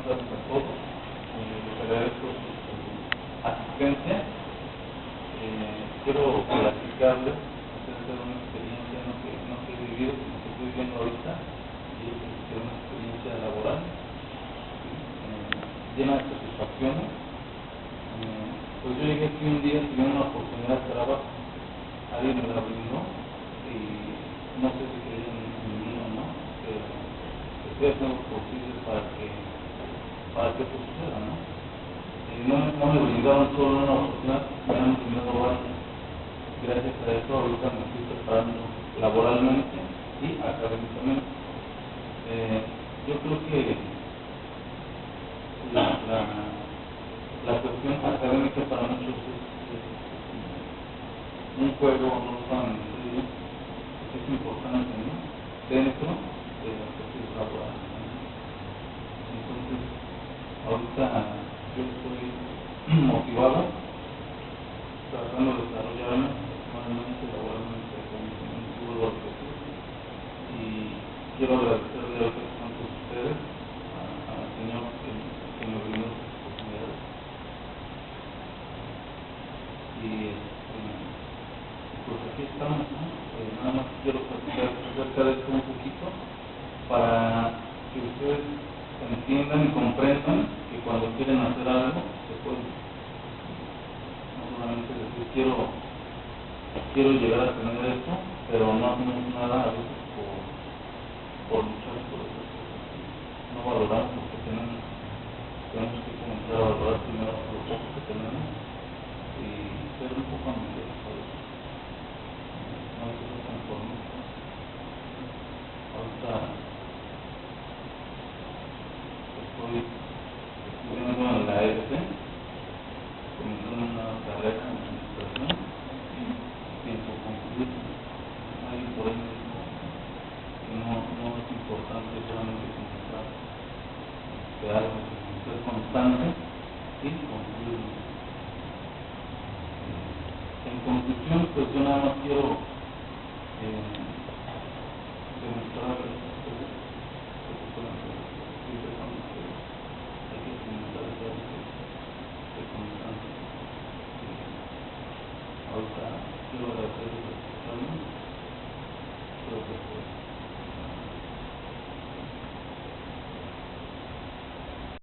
tardes a todos. Les agradezco su asistencia. Quiero platicarles acerca de una experiencia no que he vivido, sino que estoy viendo ahorita, y es una experiencia laboral llena de satisfacciones. Pues yo llegué aquí un día, tuve una oportunidad de trabajo, alguien me la brindó y no sé si creían en mí o no, pero estoy haciendo lo posible para que esto suceda, ¿no? No me brindaron solo una oportunidad, me han brindado varias. Gracias a eso ahorita me estoy preparando laboralmente y académicamente. Yo creo que la cuestión académica para muchos es un juego no tan serio, es importante, ¿no? Dentro de la cuestión laboral, ¿no? Entonces, ahorita yo estoy motivado, tratando de desarrollarme personalmente, laboralmente, económicamente, vuelvo a repetir, y quiero agradecerle a todos ustedes, al Señor que me brindó esta oportunidad. Y pues aquí estamos, ¿no? Nada más quiero platicar acerca de esto un poquito para que ustedes entiendan y comprendan que cuando quieren hacer algo se puede. No solamente decir quiero llegar a tener esto, pero no hacemos nada a veces por luchar por esas cosas. No valoramos lo que tenemos que comenzar a valorar primero lo poco que tenemos y ser un poco ambiciosos a veces. No hay que ser conformistas. Ahorita estoy estudiando en la ESE, comenzando una carrera en administración, pienso concluir. Alguien por ahí me dijo que no es importante solamente comenzar de algo, sino ser constante y concluirlo. En conclusión, pues yo nada más quiero demostrar a ustedes que se pueden hacer. Siempre con ustedes hay que comenzar a ser constante. Ahorita quiero agradecerles por escucharme. Creo que